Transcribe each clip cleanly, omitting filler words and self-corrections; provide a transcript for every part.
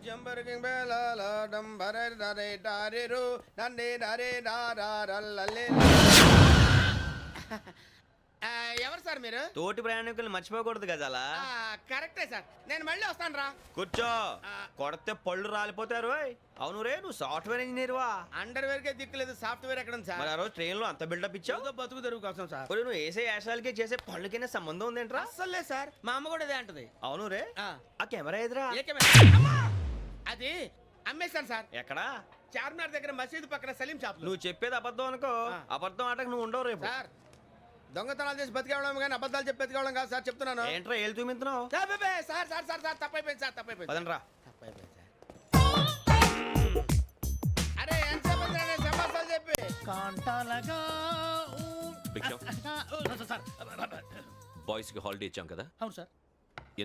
జంబరకింగ్ బెలాల డంబర నరే డారిరు నన్నే నరే నారల్లలే. ఎవరు సార్ మీరు? తోటి ప్రయాణికులు మర్చిపోకూడదు గజాల. కరెక్టే సార్, నేను మళ్ళీ వస్తాను రా. కూర్చో, కొడితే పళ్ళు రాలిపోతారు. అవును రే, నువ్వు సాఫ్ట్వేర్ ఇంజనీర్ వా? అండర్వేర్ కే దిక్కులేదు, సాఫ్ట్వేర్ ఎక్కడ ఉంది సార్? మరి ఆ రోజు ట్రైన్ లో అంత బిల్డప్ ఇచ్చావు. బతుకు తెరుగు కోసం సార్. నువ్వు వేసే యాశాలకి చేసే పళ్ళకైనా సంబంధం ఉందేంట్రా? అస్సలు లేదు సార్, మా అమ్మ కూడా అదే అంటది. అవును రే, ఆ కెమెరా ఎదురా? ఏ కెమెరా? అమ్మా! అది అమ్మేశాను సార్. ఎక్కడా? చార్మినార్ దగ్గర మసీదు పక్కన సలీం షాప్. నువ్వు చెప్పేది అబద్ధం అనుకో, అబద్ధం ఆటకు నువ్వు ఉండవు రేపు. సార్, దొంగతనాలు చేసి బతికేవడం కానీ అబద్ధాలు చెప్పి బతికేవడం కాదు సార్, చెప్తున్నాను. ఏంట్రా ఏళ్ళు చూపించినావు? సార్ సార్ సార్ సార్ తప్పైపోయింది సార్, తప్పైపోయింది. పదండ్రా. తప్పైపోయింది సార్. అరే ఎంతసేపు సమాసాలు చెప్పి కాంటాలగా బాయ్స్ కి హాలిడే ఇచ్చాం కదా, అవును సార్.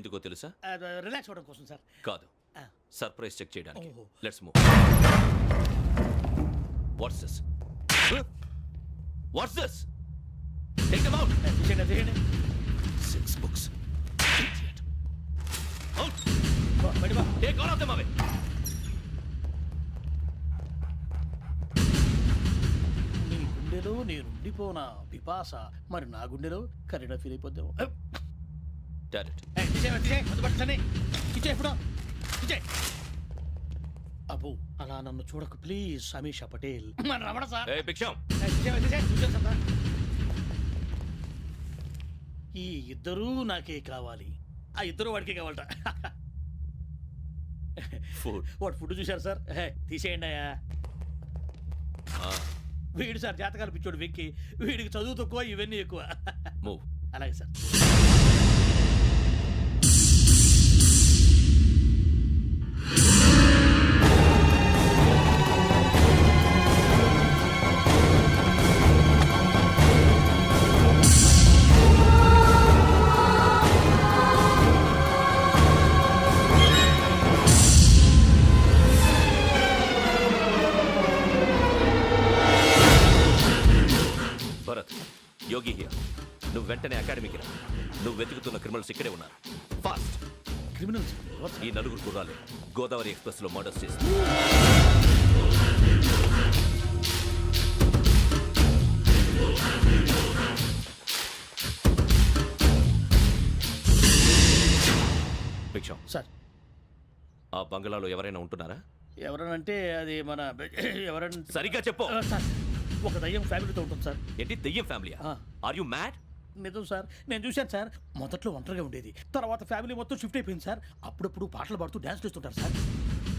ఎందుకో తెలుసా? రిలాక్స్ అవ్వడం కోసం సార్. కాదు, సర్ప్రైజ్ చెక్ చేయడానికి. ఓహో. Let's move. What's this? What's this? Take them out. తీయండి. 6 books. Idiot. Out. బయట బా. Take all of them away. నీ గుండెలో నేనుండిపోనా పిపాస, మరి నా గుండెలో కరీడా ఫీల్ అయిపోద్దాము. Got it. అబ్బో, అలా నన్ను చూడకు ప్లీజ్ సమీషా పటేల్. మన రమణ సార్. Hey, Biksham. ఈ ఇద్దరూ నాకే కావాలి, ఆ ఇద్దరు వాడికే కావాలట. Food. వాడు ఫుడ్ చూశారు సార్, తీసేయండి అయ్యా. వీడు సార్ జాతకాలు పిచ్చోడు వెక్కి, వీడికి చదువు తక్కువ ఇవన్నీ ఎక్కువ. Move. అలాగే సార్. Bharat, Yogi here. నువ్వు వెంటనే అకాడమీకి రా. నువ్వు వెతుకుతున్న క్రిమినల్స్ ఇక్కడే ఉన్నారు. ఫాస్ట్. క్రిమినల్స్ ఈ నలుగురు కుర్రాలు గోదావరి ఎక్స్ప్రెస్ లో మర్డర్స్ చేస్తారు. భిక్షం సార్. ఆ బంగ్లాలో ఎవరైనా ఉంటున్నారా? ఎవరనంటే అది మన ఎవరన్నా సరిగ్గా చెప్పు. సార్, ఒక దయ్యం ఫ్యామిలీతో ఉంటుంది సార్. ఏంటి దెయ్యం ఫ్యామిలీ? Are you mad? నిజం సార్, నేను చూశాను సార్. మొదట్లో ఒంటరిగా ఉండేది, తర్వాత ఫ్యామిలీ మొత్తం షిఫ్ట్ అయిపోయింది సార్. అప్పుడప్పుడు పాటలు పాడుతూ డ్యాన్స్ చేస్తుంటారు సార్.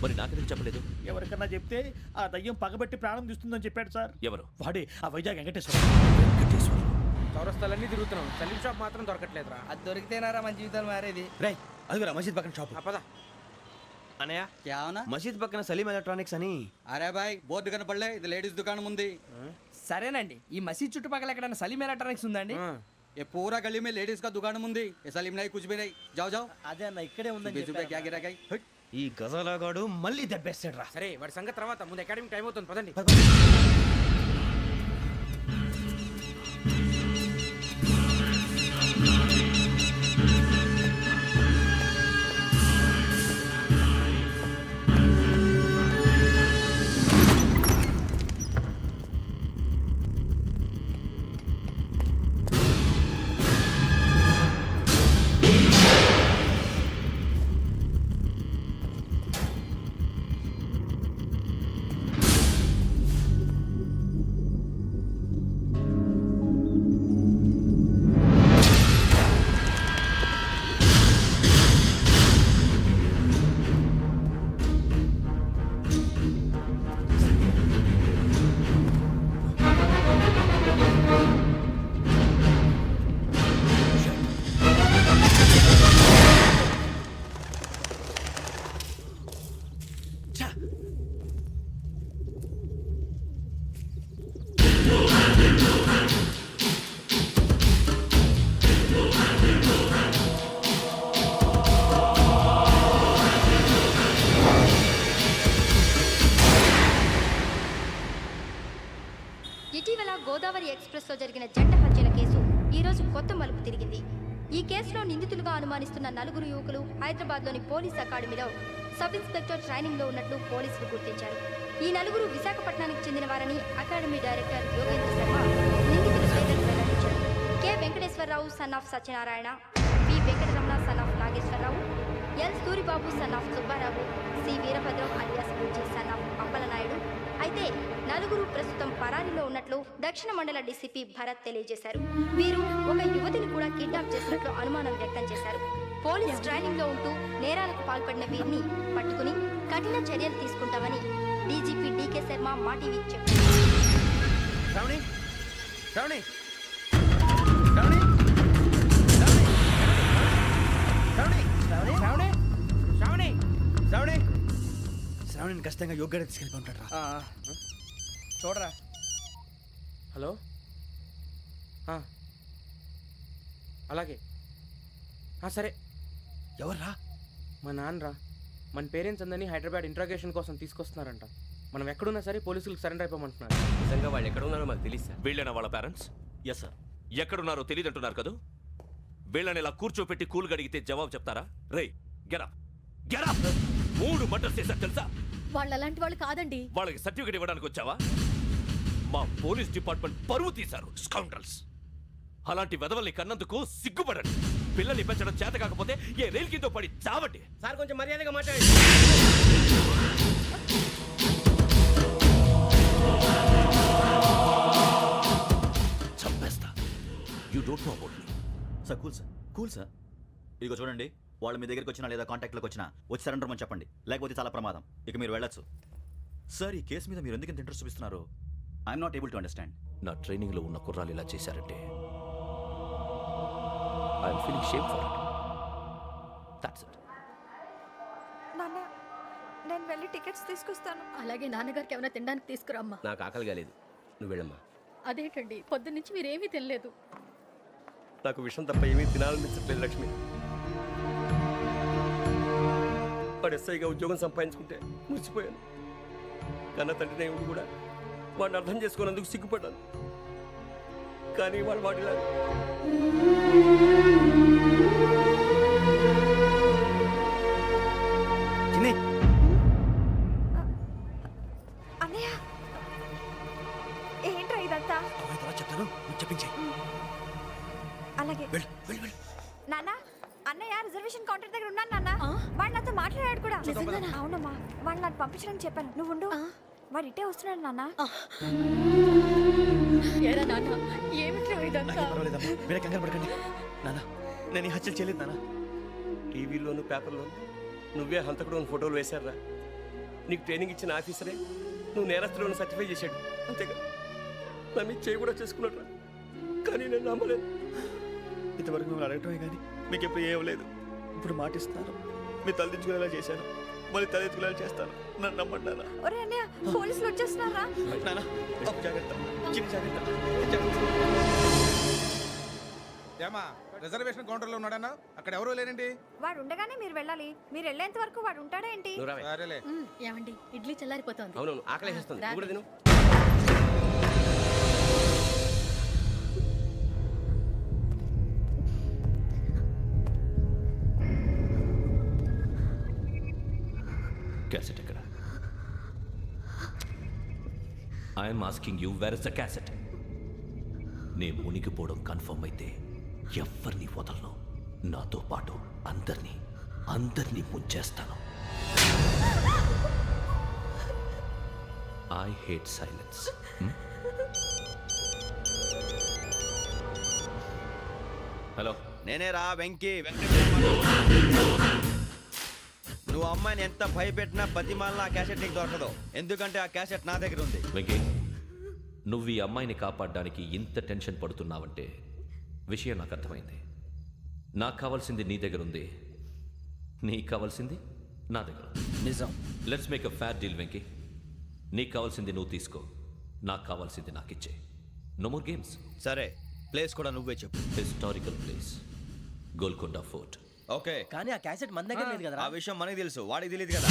మరి నాకెందుకు చెప్పలేదు? ఎవరికన్నా చెప్తే ఆ దయ్యం పగబెట్టి ప్రాణం తీస్తుందని చెప్పాడు సార్. ఎవరు? వాడే ఆ వైజాగ్ వెంకటేశ్వర. చౌరస్తాలన్నీ తిరుగుతున్నాం, సలీం షాప్ మాత్రం దొరకట్లేదురా. అది దొరికితేనారా మన జీవితాలు మారేది. రేయ్, అదిగురా మసీద్ పక్కన షాప్. పద. అనయ్య, क्या होना? మసీద్ పక్కన సలీం ఎలక్ట్రానిక్స్ అని. అరే బాయ్, బోర్డు కనపడలే, ఇది లేడీస్ దుకాణం ఉంది. సరేనండి, ఈ మసీద్ చుట్టుపక్కల ఎక్కడైనా సలీం ఎలక్ట్రానిక్స్ ఉందండి? ये पूरा गली में लेडीज का दुकान मुंदी, ये सलीम नहीं कुछ भी नहीं. जाओ जाओ. అదే అన్న ఇక్కడే ఉందని 20 रुपए क्या गिरा गई? ఈ గజాలగాడు మళ్ళీ దెబ్బేస్తాడు రా. సరే, వాడి సంగతి తర్వాత, ముందు అకాడమిక్ టైం అవుతుంది, పదండి. ఇటీవల గోదావరి ఎక్స్ప్రెస్లో జరిగిన జంట హత్యల కేసు ఈరోజు కొత్త మలుపు తిరిగింది. ఈ కేసులో నిందితులుగా అనుమానిస్తున్న 4 యువకులు హైదరాబాద్లోని పోలీస్ అకాడమీలో సబ్ ఇన్స్పెక్టర్ ట్రైనింగ్లో ఉన్నట్లు పోలీసులు గుర్తించారు. ఈ 4 విశాఖపట్నానికి చెందిన వారని అకాడమీ డైరెక్టర్ యోగేంద్ర శర్మ నిందితుల పేర్లను వెల్లడించారు. K Venkateswararao son of Satyanarayana, P Venkataramana son of Nageswararao, L Suribabu son of Subbarao, C Veerabhadram alias Bujji son of Appalanaidu. అయితే 4 ప్రస్తుతం పరారీలో ఉన్నట్లు దక్షిణ మండల డీసీపీ భరత్ తెలియజేశారు. వీరు ఒక యువతిని కూడా కిడ్నాప్ చేసినట్లు అనుమానం వ్యక్తం చేశారు. పోలీస్ ట్రైనింగ్ లో ఉంటూ నేరాలకు పాల్పడిన వీరిని పట్టుకుని కఠిన చర్యలు తీసుకుంటామని డీజీపీ డీకే శర్మ మా టీవీకి చెప్పారు. శ్రావణి శ్రావణి శ్రావణి శ్రావణి శ్రావణి శ్రావణి శ్రావణి శ్రావణిని ఖచ్చితంగా యోగ్యత తీసుకెళ్ళి ఉంటాడు. చూడరా. హలో అలాగే సరే. ఎవర్రా? మా నాన్నరా. మన పేరెంట్స్ అందరినీ హైదరాబాద్ ఇంట్రాగేషన్ కోసం తీసుకొస్తున్నారంట. మనం ఎక్కడున్నా సరే పోలీసులకు సరెండర్ అయిపోమంటున్నారు. నిజంగా వాళ్ళు ఎక్కడ ఉన్నారో మాకు తెలియదు సార్. వీళ్ళైనా వాళ్ళ పేరెంట్స్? Yes sir. ఎక్కడున్నారో తెలియదంటున్నారు కదా. వీళ్ళని ఇలా కూర్చోపెట్టి కూల్ గడిగితే జవాబు చెప్తారా? రే గెటప్ గెటప్. 3 మర్డర్స్ చేశారు తెలుసా? వాళ్ళు అలాంటి వాళ్ళు కాదండి. వాళ్ళకి సర్టిఫికేట్ ఇవ్వడానికి వచ్చావా? మా పోలీస్ డిపార్ట్మెంట్ పరువు తీశారు స్కౌండ్రల్స్. అలాంటి వెధవల్ని కన్నందుకు సిగ్గుపడండి. పిల్లల్ని పెంచడం చేత కాకపోతే ఏ రైలు కింద పడి చావండి. సార్ కొంచెం మర్యాదగా మాట్లాడండి. చంపేస్తా. You don't know about me. Sir cool sir. ఇదిగో చూడండి, వాళ్ళు మీ దగ్గరికి వచ్చినా లేదా కాంటాక్ట్లోకి వచ్చినా వచ్చి సరెండర్ అని చెప్పండి, లేకపోతే చాలా ప్రమాదం. ఇక మీరు వెళ్ళొచ్చు. సార్, ఈ కేసు మీద మీరు ఎందుకు ఇంత ఇంట్రెస్ట్ చూపిస్తున్నారు? I'm not able to understand. నా ట్రైనింగ్లో ఉన్న కుర్రాలు ఇలా చేశారంటే I'm feeling shame for it. That's it. నాన్న, నేను వెళ్ళి టికెట్స్ తీసుకొస్తాను. అలాగే నాన్నగారికి ఏమైనా తినడానికి తీసుకురామ్మా. నాకు ఆకలి కాలేదు, నువ్వు వెళ్ళమ్మా. అదేంటండి, పొద్దున్నుంచి మీరేమీ తినలేదు. నాకు విషయం తప్ప ఏమీ తినాలనిపించట్లేదు లక్ష్మి. వాడు ఎస్ఐగా ఉద్యోగం సంపాదించుకుంటే మురిసిపోయాను. కన్న తండ్రినే ఉండి కూడా వాడిని అర్థం చేసుకున్నందుకు సిగ్గుపడ్డాను. కానీ వాడిలా అన్నయ్య, ఏంట్రా ఇదంతా? చెప్తాను, చెప్పించే. అలాగే నాన్న, అన్నయ్య రిజర్వేషన్ కౌంటర్ దగ్గర ఉన్నాను నాన్న. వాడు నాతో మాట్లాడాడు కూడా. అవునమ్మా, వాడు నాకు పంపించడానికి చెప్పాను. నువ్వు ఉండు, వాడు ఇట్టే వస్తున్నాడు నాన్న. మీరే కంగారు పడకండి నాన్న. నేను ఈ హత్యలు చేయలేదు నాన్న. టీవీలోను పేపర్లోను నువ్వే హంతకుడు అని ఫోటోలు వేశారా? నీకు ట్రైనింగ్ ఇచ్చిన ఆఫీసరే నువ్వు నేరస్తులను సర్టిఫై చేశాడు. అంతేగా నా మీద చేయి కూడా చేసుకున్నట్రా. కానీ నేను నమ్మలేదు. ఇంతవరకు మిమ్మల్ని అడగటమే కానీ మీకు ఎప్పుడు ఏం లేదు. ఇప్పుడు మాటిస్తున్నాను, మీ తలదించుకునేలా చేశాను, మళ్ళీ తలెత్తుకునేలా చేస్తాను. నన్ను నమ్మండి నాన్న. ఒరే అన్నయ్య, పోలీసులు వచ్చేస్తున్నారా? నాన్న జాగ్రత్త, చిన్న జాగ్రత్త. ఏమా రిజర్వేషన్ కౌంటర్లో ఉన్నాడన్నా? అక్కడ ఎవరూ లేనండి. వాడు ఉండగానే మీరు వెళ్ళాలి. మీరు వెళ్ళేంత వరకు వాడు ఉంటాడా ఏంటి? సరేలే. ఏమండి, ఇడ్లీ చల్లారిపోతుంది. అవునవును, ఆకలేస్తుంది. నువ్వు కూడా తిను. క్యాసెట్ ఎక్కడ? I'm asking you, where is the cassette? నే మునిగిపోవడం కన్ఫర్మ్ అయితే ఎవ్వరిని వదలను. నాతో పాటు అందరినీ ముంచేస్తాను. I hate silence. హలో, నేనే రా వెంకీ. నువ్వు అమ్మాయిని ఎంత భయపెట్టినా బతిమాలినా ఆ క్యాసెట్ నీకు దొరకదు. ఎందుకంటే ఆ క్యాసెట్ నా దగ్గర ఉంది. వెంకీ, నువ్వు ఈ అమ్మాయిని కాపాడడానికి ఇంత టెన్షన్ పడుతున్నావంటే విషయం నాకు అర్థమైంది. నాకు కావాల్సింది నీ దగ్గర ఉంది, నీకు కావాల్సింది నా దగ్గర. నిజం. Let's make a fair deal Venky. నీకు కావాల్సింది నువ్వు తీసుకో, నాకు కావాల్సింది నాకు ఇచ్చే. No more games. సరే, ప్లేస్ కూడా నువ్వే చెప్పు. Historical place, Golconda fort. Okay, కానీ ఆ క్యాసెట్ మన దగ్గర లేదు కదా. ఆ విషయం మనకి తెలుసు, వాడికి తెలియదు కదా.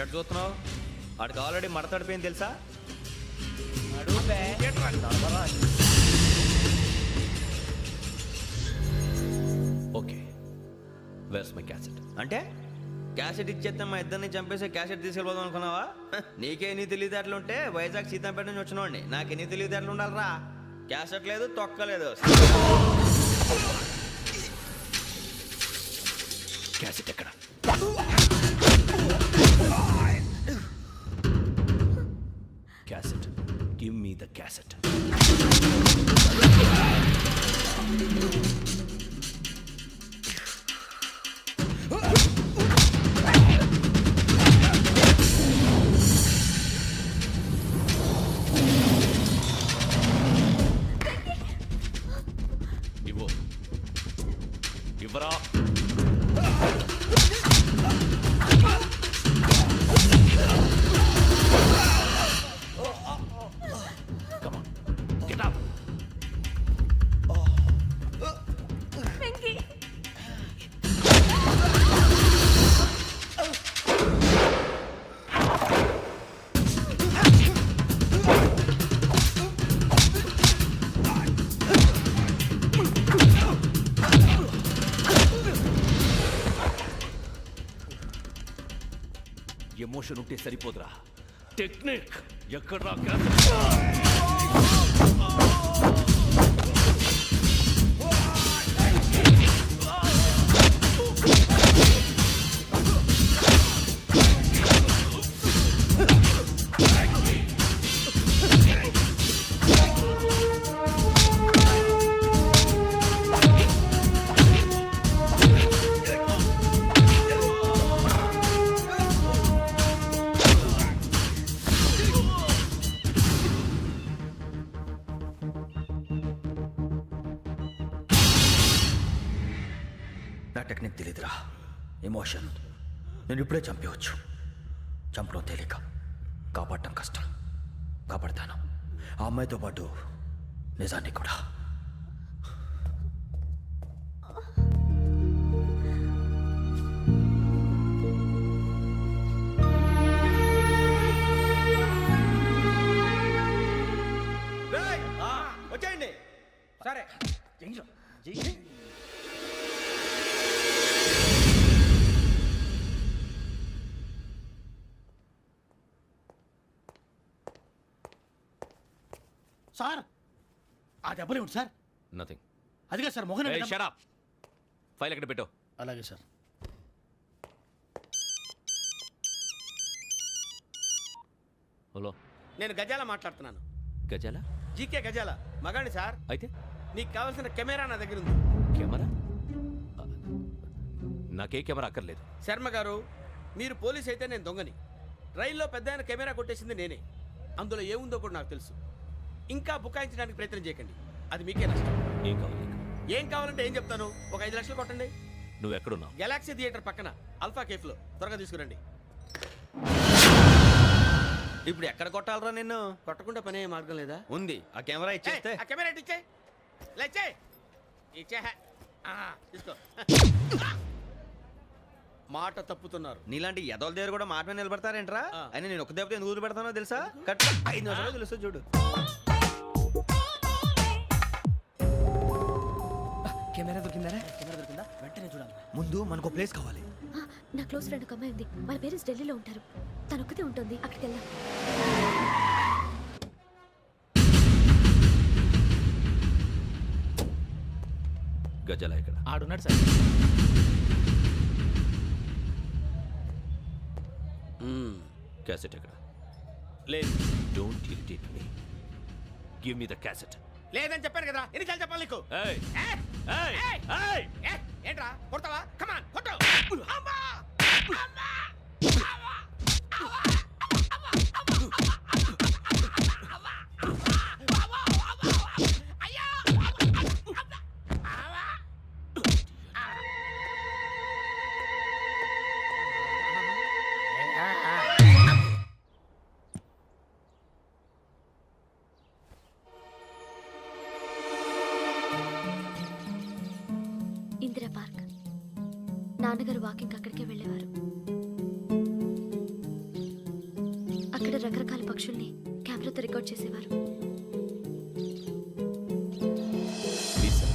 ఏంటంటే చూస్తున్నావు వాడికి ఆల్రెడీ మడతడిపోయింది తెలుసా ఓకే వేర్స్ మై క్యాసెట్? అంటే క్యాసెట్ ఇచ్చేస్తే మా ఇద్దరిని చంపేసి క్యాసెట్ తీసుకెళ్ళిపోదాం అనుకున్నావా? నీకే ఎన్ని తెలివితేటలు ఉంటే వైజాగ్ సీతంపేట నుంచి వచ్చినోడిని నాకు ఎన్ని తెలివితేటలు ఉండాలరా? క్యాసెట్ లేదు తొక్కలేదు. క్యాసెట్ ఎక్కడ? Cassette, give me the cassette. ఇవ్వు, ఇవ్వరా. Come on, get up. Emotion ఉంటే సరిపోదురా, టెక్నిక్ ఎక్కడ్రా? నా టెక్నిక్ తెలీదురా, ఎమోషన్. నేను ఇప్పుడే చంపేవచ్చు. చంపడం తేలిక, కాపాడటం కష్టం. కాపాడతాను ఆ అమ్మాయితో పాటు నిజాన్ని కూడా. వచ్చేయండి. సరే సార్ ఆ దెబ్బలు ఏమిటి సార్? నథింగ్. అదిగా సార్ మొహన్ షట్ అప్. ఫైల్ ఎక్కడ పెట్టు? అలాగే సార్. హలో, నేను గజాల మాట్లాడుతున్నాను. గజాల? జీకే గజాల మగాండి సార్. అయితే నీకు కావాల్సిన కెమెరా నా దగ్గర ఉంది. కెమెరా? నాకే కెమెరా అక్కర్లేదు. శర్మ గారు, మీరు పోలీస్ అయితే నేను దొంగని. రైల్లో పెద్ద ఆయన కెమెరా కొట్టేసింది నేనే. అందులో ఏముందో కూడా నాకు తెలుసు. ఇంకా బుకాయించడానికి ప్రయత్నం చేయకండి, అది మీకే నష్టం. ఏం కావాలి నీకు? ఏం కావాలంటే ఏం చెప్తాను. ఒక 5 లక్షలు కొట్టండి. నువ్వు ఎక్కడున్నావు? గెలాక్సీ థియేటర్ పక్కన అల్ఫా కేఫ్లో. త్వరగా తీసుకురండి. ఇప్పుడు ఎక్కడ కొట్టాలరా నిన్ను? కొట్టకుండా పనే మార్గం లేదా? ఉంది. ఆ కెమెరా ఇచ్చేస్తే ఆ కెమెరా ఇచ్చే లేచే ఇచ్చే తీసుకో. మాట తప్పుతున్నారు. నీలాంటి ఎదల దగ్గర కూడా మాట మీద నిలబడతారేంట్రా? ఆ. అని నేను ఒక దెబ్బతో ఎందుకు పెడతానో తెలుసా? కట్ 5 నిమిషాలు తెలుసు చూడు. కెమెరా దొరికిందా? వెంటనే చూడాలి. ముందు మనకు ప్లేస్ కావాలి. నా క్లోజ్ ఫ్రెండ్ ఒక అమ్మాయి ఉంది. వాళ్ళ పేరెంట్స్ ఢిల్లీలో ఉంటారు. తను ఒక్కతే ఉంటుంది. అక్కడికి వెళ్దాం. గజాల ఎక్కడ? ఆడున్నాడు సార్. క్యాసెట్ ఎక్కడ? లేదు. Don't irritate me. Give me the cassette. లేదని చెప్పాను కదా, ఎన్నిసార్లు చెప్పాలి నీకు? ఏయ్ ఏయ్! ఏయ్ ఏయ్! ఏయ్! ఏయ్! ఏంట్రా కొడతావా? కమాన్ కొట్టు. అమ్మా! అమ్మా! ఇందిరా పార్క్. నాన్నగారు వాకింగ్ అక్కడికే వెళ్ళేవారు. ఇక్కడ రకరకాల పక్షుల్ని కెమెరాతో రికార్డ్ చేసేవారు. ప్లీజ్ సార్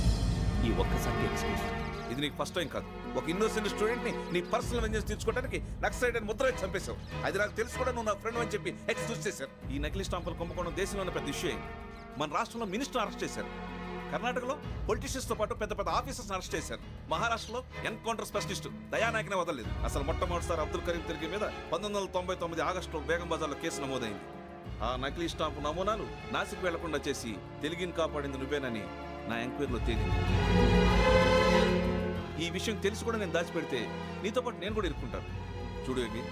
ఈ ఒక్కసారి ఎక్స్క్యూజ్. ఇది నీకు ఫస్ట్ టైం కాదు. ఒక ఇన్నోసెంట్ స్టూడెంట్ ని నీ పర్సనల్ వెంజెన్స్ తీర్చుకోవడానికి నక్సలైట్ అని ముద్ర వేసి చంపేశావు. అది నాకు తెలుసు కూడా నువ్వు నా ఫ్రెండ్ అని చెప్పి ఎక్స్క్యూజ్ చేశారు. ఈ నకిలీ స్టాంపులు కుంభకోణం దేశంలోనే పెద్ద ఇష్యూ అయింది. మన రాష్ట్రంలో మినిస్టర్ అరెస్ట్ చేశారు. కర్ణాటకలో పొలిటీషియన్స్ తో పాటు పెద్ద పెద్ద ఆఫీసర్స్ అరెస్ట్ చేశారు. మహారాష్ట్రలో ఎన్కౌంటర్ స్పెషలిస్ట్ దయానాయకనే వదలలేదు. అసలు మొట్టమొదటిసారి అబ్దుల్ కరీం తిరిగి మీద 1999 ఆగస్టులో బేగం బజార్లో కేసు నమోదైంది. ఆ నకిలీ స్టాంపు నమూనాలు నాసిక్ వెళ్లకుండా చేసి తెలుగుని కాపాడింది నువ్వేనని నా ఎంక్వైరీలో తేలింది. ఈ విషయం తెలిసి కూడా నేను దాచిపెడితే నీతో పాటు నేను కూడా ఇరుక్కుంటాను. చూడు యోగి,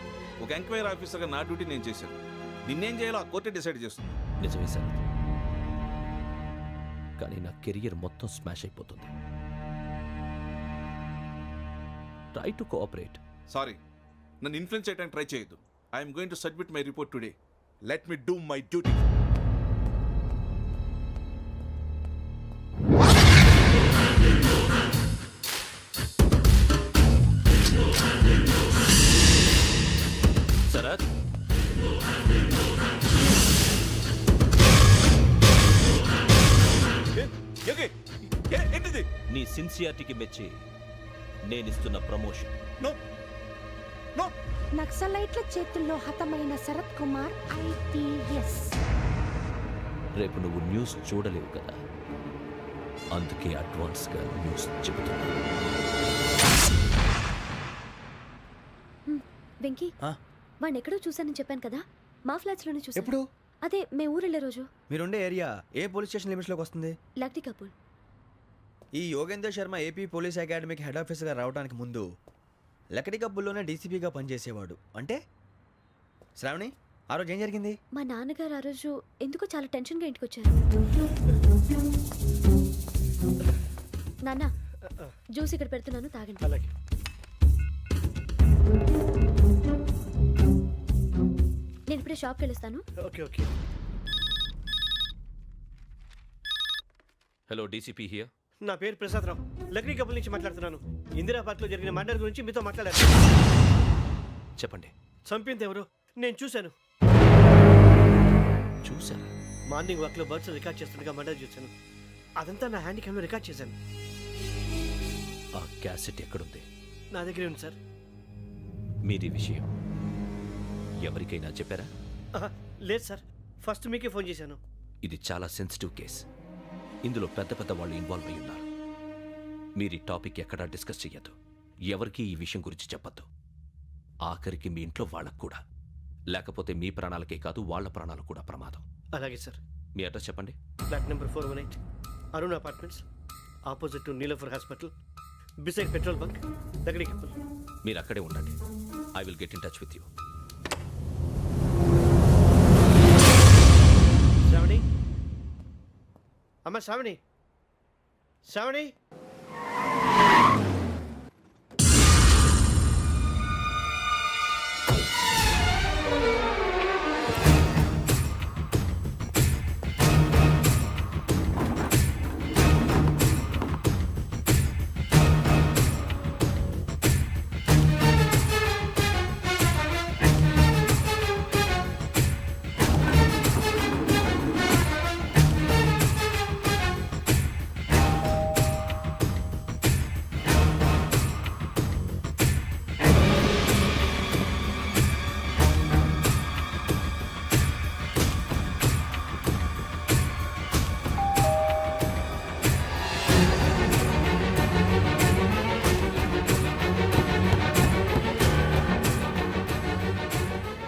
ఒక ఎంక్వైరీ ఆఫీసర్గా నా డ్యూటీ నేను చేశాను. నిన్నేం చేయాలో ఆ కోర్టే డిసైడ్ చేస్తుంది. నిజమే సార్, కానీ నా కెరియర్ మొత్తం స్మాష్ అయిపోతుంది. Try to cooperate. సారీ, నన్ను ఇన్ఫ్లుయెన్స్ చేయడానికి ట్రై చేయొద్దు. I'm going to submit my report today. Let me do my duty. Sarath, ఏంటిది? నీ సిన్సియారిటీకి మెచ్చి నేనిస్తున్న ప్రమోషన్. No no. నక్సలైట్ల చేతుల్లో హతమైన శరత్ కుమార్ IPS. రేపు నువ్వు న్యూస్ చూడలేవు కదా, అందుకే అడ్వాన్స్గా న్యూస్ చెబుతున్నా. వెంకీ, వాడిని ఎక్కడో చూశానని చెప్పాను కదా, మా ఫ్లాట్స్ లోనే చూసాను. ఎప్పుడు? అదే మేము ఊరెళ్ళే రోజు. మీరుండే ఏరియా ఏ పోలీస్ స్టేషన్ లిమిట్స్లోకి వస్తుంది? లక్టీ కపూర్. ఈ యోగేందర్ శర్మ ఏపీ పోలీస్ అకాడమీకి హెడ్ ఆఫీసర్గా రావడానికి ముందు లకడి కబ్బుల్లోనే డీసీపీగా పనిచేసేవాడు. అంటే శ్రావణి, ఆ రోజు ఏం జరిగింది? మా నాన్నగారు ఆ రోజు ఎందుకో చాలా టెన్షన్గా ఇంటికి వచ్చారు. నాన్న, జ్యూస్ ఇక్కడ పెడుతున్నాను, తాగండి. అలాగే. నేను ఇప్పుడే షాప్కి వెళ్ళొస్తాను. Okay okay. Hello, DCP here. నా పేరు ప్రసాదరావు, లక్డీ కపుల్ నుంచి మాట్లాడుతున్నాను. ఇందిరా పార్క్లో జరిగిన మర్డర్ గురించి మీతో మాట్లాడారు. చెప్పండి. చంపింది ఎవరు? నేను చూశాను. చూసారా? మార్నింగ్ వాక్లో బర్డ్స్ రికార్డ్ చేస్తుండగా మర్డర్ చూశాను. అదంతా నా హ్యాండ్ క్యామ్లో రికార్డ్ చేశాను. ఆ క్యాసెట్ ఎక్కడుంది? నా దగ్గరే ఉంది సార్. మీది విషయం ఎవరికైనా చెప్పారా? లేదు సార్, ఫస్ట్ మీకే ఫోన్ చేశాను. ఇది చాలా సెన్సిటివ్ కేస్. ఇందులో పెద్ద పెద్ద వాళ్ళు ఇన్వాల్వ్ అయి ఉన్నారు. మీరు ఈ టాపిక్ ఎక్కడా డిస్కస్ చెయ్యొద్దు. ఎవరికి ఈ విషయం గురించి చెప్పొద్దు. ఆఖరికి మీ ఇంట్లో వాళ్ళకు కూడా. లేకపోతే మీ ప్రాణాలకే కాదు, వాళ్ళ ప్రాణాలు కూడా ప్రమాదం. అలాగే సార్. మీ అడ్రస్ చెప్పండి. Flat number 418, Arun apartments, opposite to Niloufer hospital, beside petrol bunk, Lakdi Kapul. మీరు అక్కడే ఉండండి. I will get in touch with you. Sravani, అమ్మ శ్రావణి, శ్రావణి.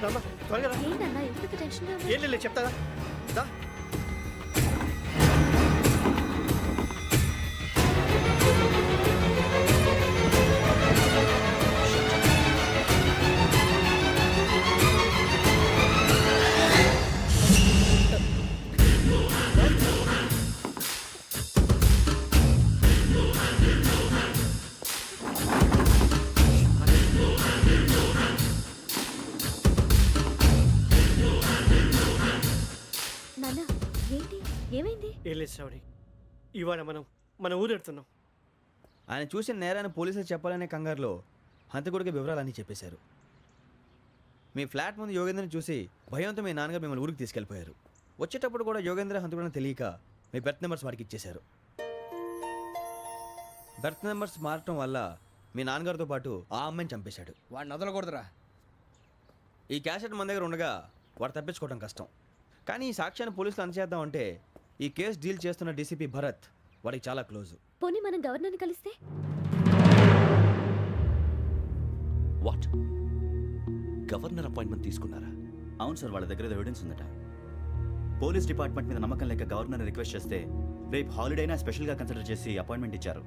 రామ్మా, త్వరగా రా. ఏంటన్నా ఎందుకు టెన్షన్గా ఉంది? ఏం లేదు, చెప్తారా? దా. నాన్న, ఏంటి, ఏమైంది? ఏం లేదు శ్రావణి, ఇవాళ మనం మన ఊరు వెళ్తున్నాం. ఆయన చూసిన నేరాన్ని పోలీసులు చెప్పాలనే కంగారులో హంతకుడికి వివరాలన్నీ చెప్పేశారు. మీ ఫ్లాట్ ముందు యోగేంద్రని చూసి భయంతో మీ నాన్నగారు మిమ్మల్ని ఊరికి తీసుకెళ్ళిపోయారు. వచ్చేటప్పుడు కూడా యోగేంద్ర హంతకుడని తెలియక మీ బెర్త్ నెంబర్స్ వాడికి ఇచ్చేశారు. బెర్త్ నెంబర్స్ మారటం వల్ల మీ నాన్నగారితో పాటు ఆ అమ్మాయిని చంపేశాడు. వాడిని వదలకూడదురా. ఈ క్యాసెట్ మన దగ్గర ఉండగా వాడు తప్పించుకోవడం కష్టం. కానీ ఈ సాక్ష్యాన్ని పోలీసులు అందజేద్దామంటే ఈ కేసు డీల్ చేస్తున్న డీసీపీ భరత్ వాడికి చాలా క్లోజు. పోనీ మనం గవర్నర్ని కలిస్తే? వాట్? గవర్నర్ అపాయింట్మెంట్ తీసుకున్నారా? అవును సార్, వాళ్ళ దగ్గర ఎవిడెన్స్ ఉందట. పోలీస్ డిపార్ట్మెంట్ మీద నమ్మకం లేక గవర్నర్ రిక్వెస్ట్ చేస్తే రేపు హాలిడేనా స్పెషల్గా కన్సిడర్ చేసి అపాయింట్మెంట్ ఇచ్చారు.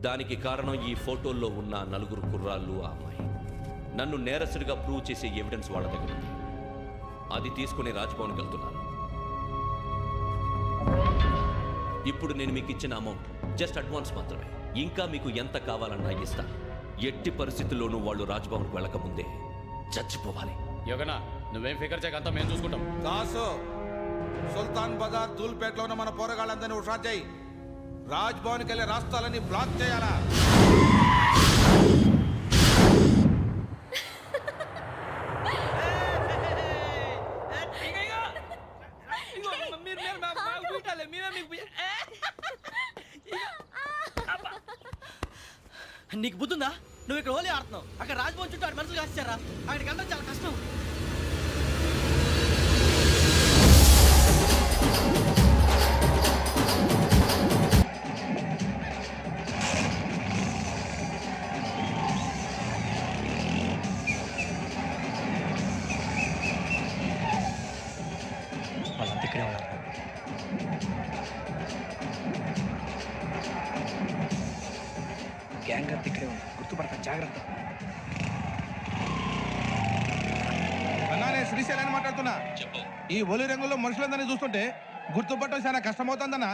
దానికి కారణం ఈ ఫోటోల్లో ఉన్న 4 కుర్రాళ్ళు, ఆ అమ్మాయి. నన్ను నేరస్తుడిగా ప్రూవ్ చేసే ఎవిడెన్స్ వాళ్ళ దగ్గర ఉంది. అది తీసుకుని రాజ్భవన్కి వెళ్తున్నాను. ఇప్పుడు నేను మీకు ఇచ్చిన అమౌంట్ జస్ట్ అడ్వాన్స్ మాత్రమే. ఇంకా మీకు ఎంత కావాలన్నా ఇస్తాను. ఎట్టి పరిస్థితుల్లోనూ వాళ్ళు రాజ్భవన్కి వెళ్ళకముందే చచ్చిపోవాలి. యోగనా, నువ్వేం ఫికర్ చేయకంతా మేము చూసుకుంటాం. దాసు, సుల్తాన్ బజార్ ధూల్పేటలో ఉన్న మన పోరగాళ్ళందరినీ హుషారు చేయి. రాజ్ భవన్కి వెళ్ళే రాష్ట్రాలని బ్లాక్ చేయాలా? నీకు బుద్ధుందా? నువ్వు ఇక్కడ హోలీ ఆడుతున్నావు, అక్కడ రాజ్భవన్ చుట్టూ ఆడి మనుషులు కాస్తారా? అక్కడికి వెళ్ళడం చాలా కష్టం. వాళ్ళంతా ఇక్కడే ఉన్నారు. గ్యాంగ్ అంతా ఇక్కడే ఉంది, గుర్తుపడతా, జాగ్రత్త. అన్నానే శ్రీశైలాన్ని మాట్లాడుతున్నా. ఈ ఒలి రంగులో మనుషులందరినీ చూస్తుంటే గుర్తుపట్టడం చాలా కష్టమవుతుందన్నా.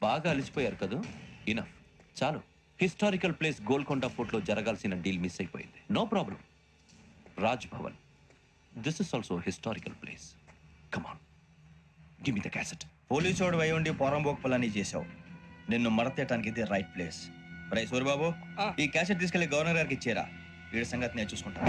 బాగా అలిసిపోయారు కదా? ఇనఫ్, చాలు. హిస్టారికల్ ప్లేస్ గోల్కొండ ఫోర్ట్లో జరగాల్సిన డీల్ మిస్ అయిపోయింది. No problem. Raj Bhavan, this is also historical place. Come on, give me the cassette. Police వాడు అయి ఉండి పోరంబోకు పలాని చేసావు. నిన్ను మడతేయటానికి ఇది రైట్ ప్లేస్. రై సూరిబాబు, ఈ క్యాసెట్ తీసుకెళ్లి గవర్నర్ గారికి ఇచ్చేరా. వీడి సంగతి నేను చూసుకుంటాను.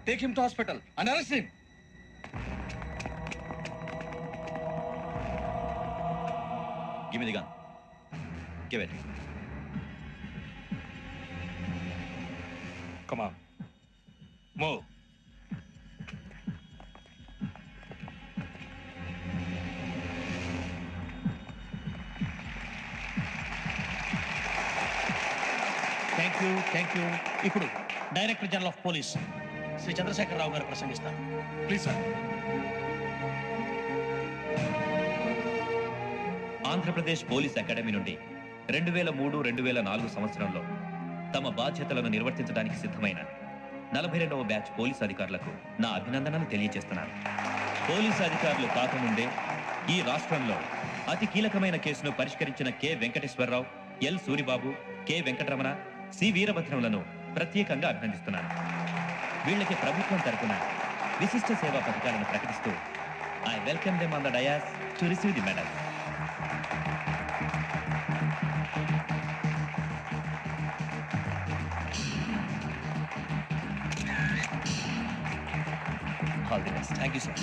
Take him to hospital and arrest him. Give me the gun. Give it. Come on. Move. Thank you. ఇప్పుడు director general of police Shri Chandrasekhara Rao garu ప్రసంగిస్తారు. Please sir. Andhra Pradesh police academy నుండి 2003-2004 సంవత్సరంలో తమ బాధ్యతలను నిర్వర్తించడానికి సిద్ధమైన 42వ బ్యాచ్ పోలీస్ అధికారులకు నా అభినందనలు తెలియజేస్తున్నాను. పోలీసు అధికారులు కాకముందే ఈ రాష్ట్రంలో అతి కీలకమైన కేసును పరిష్కరించిన K Venkateswara Rao, L Suribabu, K Venkataramana, C వీరభద్రములను ప్రత్యేకంగా అభినందిస్తున్నాను. వీళ్ళకి ప్రభుత్వం తరపున విశిష్ట సేవా పథకాలను ప్రకటిస్తూ I welcome them on the dais to receive the medal. All the best. Thank you sir.